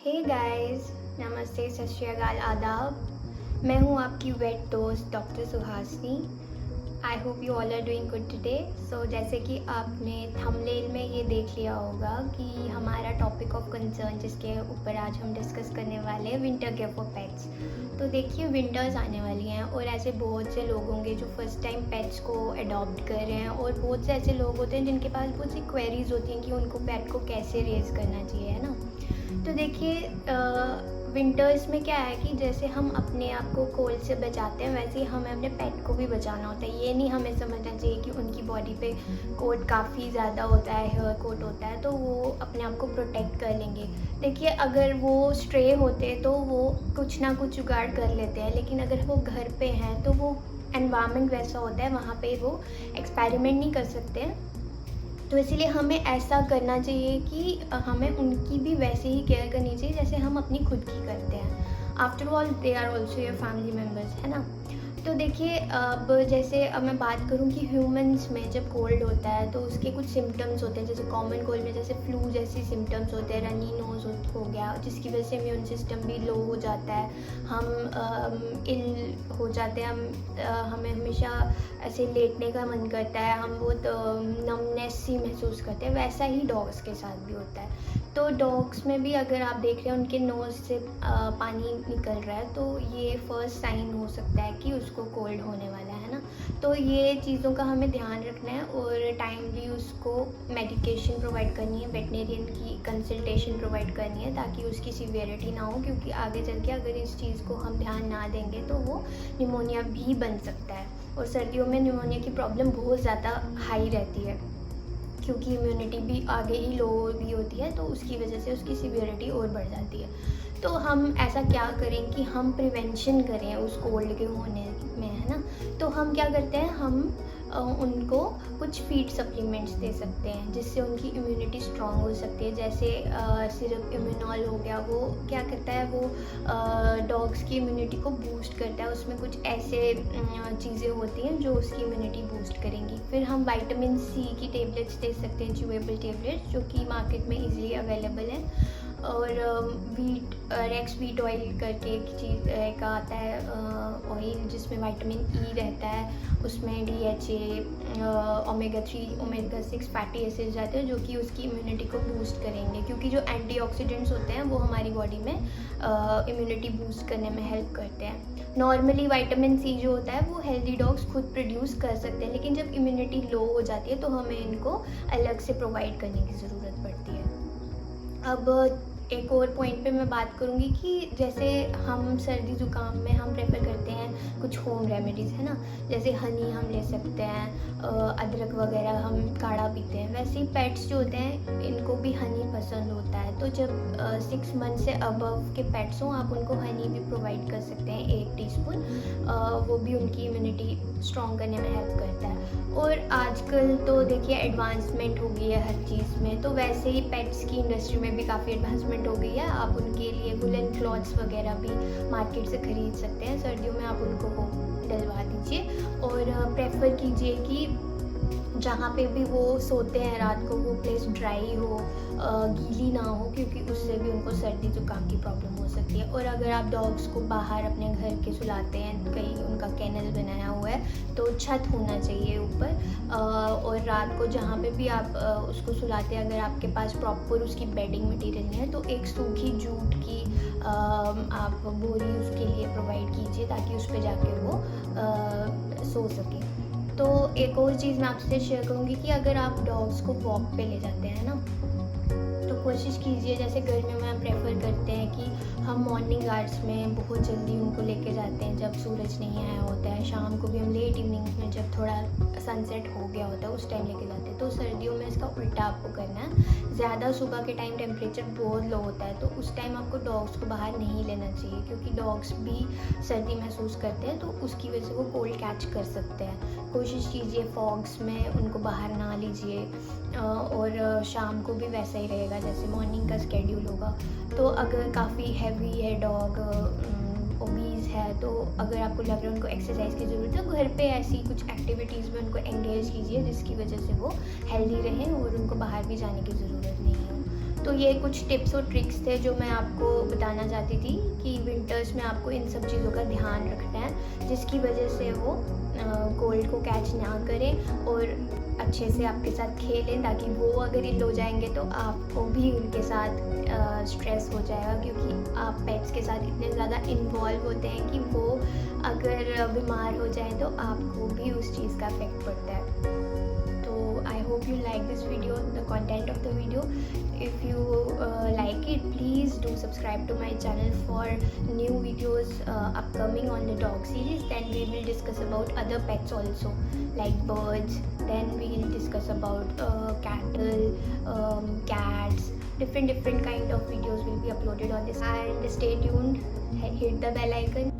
Hey guys, नमस्ते, सत श्री अकाल, आदाब। मैं हूँ आपकी वेट दोस्त doctor Suhasini. I hope you all are doing good today. So जैसे कि आपने थंबनेल में ये देख लिया होगा कि हमारा टॉपिक ऑफ कंसर्न जिसके ऊपर आज हम डिस्कस करने वाले हैं विंटर केयर फॉर पेट्स। तो देखिए, विंटर्स आने वाली हैं और ऐसे बहुत से लोग होंगे जो फर्स्ट टाइम पेट्स को अडॉप्ट कर रहे हैं, और बहुत से ऐसे लोग होते हैं जिनके पास बहुत सी क्वेरीज होती हैं कि उनको पेट को कैसे रेज़ करना चाहिए, है ना। तो देखिए, विंटर्स में क्या है कि जैसे हम अपने आप को कोल्ड से बचाते हैं, वैसे ही हमें अपने पेट को भी बचाना होता है। ये नहीं हमें समझना चाहिए कि उनकी बॉडी पे कोट काफ़ी ज़्यादा होता है, हेयर कोट होता है, तो वो अपने आप को प्रोटेक्ट कर लेंगे। देखिए, अगर वो स्ट्रे होते तो वो कुछ ना कुछ जुगाड़ कर लेते हैं, लेकिन अगर वो घर पे हैं तो वो एनवायरनमेंट वैसा होता है, वहाँ पे वो एक्सपेरिमेंट नहीं कर सकते हैं। तो इसीलिए हमें ऐसा करना चाहिए कि हमें उनकी भी वैसे ही केयर करनी चाहिए जैसे हम अपनी खुद की करते हैं। After all they are also your family members, है ना। तो देखिए, अब जैसे अब मैं बात करूं कि ह्यूमंस में जब कोल्ड होता है तो उसके कुछ सिम्टम्स होते हैं। जैसे कॉमन कोल्ड में जैसे फ्लू जैसी सिम्टम्स होते हैं, रनी नोज़ हो गया, जिसकी वजह से इम्यून सिस्टम भी लो हो जाता है, हम इल हो जाते हैं, हमें हमेशा ऐसे लेटने का मन करता है, हम बहुत नमनेस सी महसूस करते हैं। वैसा ही डॉग्स के साथ भी होता है। तो डॉग्स में भी अगर आप देख रहे हैं उनके नोज़ से पानी निकल रहा है, तो ये फर्स्ट साइन हो सकता है कि उसको कोल्ड होने वाला है ना। तो ये चीज़ों का हमें ध्यान रखना है और टाइमली उसको मेडिकेशन प्रोवाइड करनी है, वेटनेरियन की कंसल्टेशन प्रोवाइड करनी है, ताकि उसकी सीवियरिटी ना हो, क्योंकि आगे चल के अगर इस चीज़ को हम ध्यान ना देंगे तो वो निमोनिया भी बन सकता है। और सर्दियों में निमोनिया की प्रॉब्लम बहुत ज़्यादा हाई रहती है, क्योंकि इम्यूनिटी भी आगे ही लो भी होती है, तो उसकी वजह से उसकी सीवियरिटी और बढ़ जाती है। तो हम ऐसा क्या करें कि हम प्रिवेंशन करें उस कोल्ड के होने में, है ना। तो हम क्या करते हैं, हम उनको कुछ फीड सप्लीमेंट्स दे सकते हैं जिससे उनकी इम्यूनिटी स्ट्रॉन्ग हो सकती है। जैसे सिरप इम्यूनॉल हो गया, वो क्या करता है, वो डॉग्स की इम्यूनिटी को बूस्ट करता है। उसमें कुछ ऐसे चीज़ें होती हैं जो उसकी इम्यूनिटी बूस्ट करेंगी। फिर हम विटामिन सी की टेबलेट्स दे सकते हैं, च्यूएबल टेबलेट्स, जो कि मार्केट में ईजिली अवेलेबल है। और रेक्स वीट ऑयल करके एक चीज़ एक आता है ऑयल, जिसमें विटामिन ई रहता है, उसमें DHA, omega 3, omega 6 fatty acids रहते हैं, जो कि उसकी इम्यूनिटी को बूस्ट करेंगे, क्योंकि जो एंटीऑक्सीडेंट्स होते हैं वो हमारी बॉडी में इम्यूनिटी बूस्ट करने में हेल्प करते हैं। नॉर्मली विटामिन सी जो होता है वो हेल्दी डॉग्स खुद प्रोड्यूस कर सकते हैं, लेकिन जब इम्यूनिटी लो हो जाती है तो हमें इनको अलग से प्रोवाइड करने की ज़रूरत पड़ती है। अब एक और पॉइंट पे मैं बात करूँगी कि जैसे हम सर्दी ज़ुकाम में हम प्रेफर करते हैं कुछ होम रेमेडीज़, है ना। जैसे हनी हम ले सकते हैं, अदरक वगैरह हम काढ़ा पीते हैं। वैसे ही पेट्स जो होते हैं इनको भी हनी पसंद होता है, तो जब 6 मंथ से अबव के पेट्स हों, आप उनको हनी भी प्रोवाइड कर सकते हैं 1 टीस्पून। वो भी उनकी इम्यूनिटी स्ट्रॉन्ग करने में हेल्प करता है। और आजकल तो देखिए एडवांसमेंट हो गई है हर चीज़ में, तो वैसे ही पेट्स की इंडस्ट्री में भी काफ़ी एडवांसमेंट हो गई है। आप उनके लिए वुलन क्लॉथ्स वगैरह भी मार्केट से ख़रीद सकते हैं। सर्दियों में आप उनको वो डलवा दीजिए और प्रेफर कीजिए कि जहाँ पे भी वो सोते हैं रात को वो प्लेस ड्राई हो, गीली ना हो, क्योंकि उससे भी उनको सर्दी ज़ुकाम की प्रॉब्लम हो सकती है। और अगर आप डॉग्स को बाहर अपने घर के सुलाते हैं, कहीं उनका केनल बनाया हुआ है, तो छत होना चाहिए ऊपर। और रात को जहाँ पे भी आप उसको सुलाते हैं, अगर आपके पास प्रॉपर उसकी बेडिंग मटेरियल नहीं है, तो एक सूखी जूट की आप बोरी उसके लिए प्रोवाइड कीजिए, ताकि उस पर जाके वो सो सके। तो एक और चीज़ मैं आपसे शेयर करूँगी कि अगर आप डॉग्स को वॉक पे ले जाते हैं ना, तो कोशिश कीजिए, जैसे गर्मियों में हम प्रेफर करते हैं कि हम मॉर्निंग आवर्स में बहुत जल्दी उनको लेके जाते हैं, जब सूरज नहीं आया होता है। शाम को भी हम लेट इवनिंग में जब थोड़ा सनसेट हो गया होता है उस टाइम लेके जाते हैं। तो सर्दियों में इसका उल्टा आपको करना है। ज़्यादा सुबह के टाइम टेम्परेचर बहुत लो होता है, तो उस टाइम आपको डॉग्स को बाहर नहीं लेना चाहिए, क्योंकि डॉग्स भी सर्दी महसूस करते हैं, तो उसकी वजह से वो कोल्ड कैच कर सकते हैं। कोशिश कीजिए फॉग्स में उनको बाहर ना लीजिए। और शाम को भी वैसा ही रहेगा जैसे मॉर्निंग का स्केड्यूल होगा। तो अगर काफ़ी हैवी है डॉग, ओबीज़ है, तो अगर आपको लग रहा है उनको एक्सरसाइज की ज़रूरत है, घर पे ऐसी कुछ एक्टिविटीज़ में उनको एंगेज कीजिए जिसकी वजह से वो हेल्दी रहें और उनको बाहर भी जाने की ज़रूरत नहीं है। तो ये कुछ टिप्स और ट्रिक्स थे जो मैं आपको बताना चाहती थी कि विंटर्स में आपको इन सब चीज़ों का ध्यान रखना है, जिसकी वजह से वो कोल्ड को कैच ना करें और अच्छे से आपके साथ खेलें, ताकि वो अगर इल हो जाएंगे तो आपको भी उनके साथ स्ट्रेस हो जाएगा, क्योंकि आप पेट्स के साथ इतने ज़्यादा इन्वॉल्व होते हैं कि वो अगर बीमार हो जाए तो आपको भी उस चीज़ का इफेक्ट पड़ता है। I hope you like this video, the content of the video. If you like it, please do subscribe to my channel for new videos upcoming on the dog series. Then we will discuss about other pets also, like birds. Then we will discuss about cattle, cats. Different kind of videos will be uploaded on this. And stay tuned, hit the bell icon.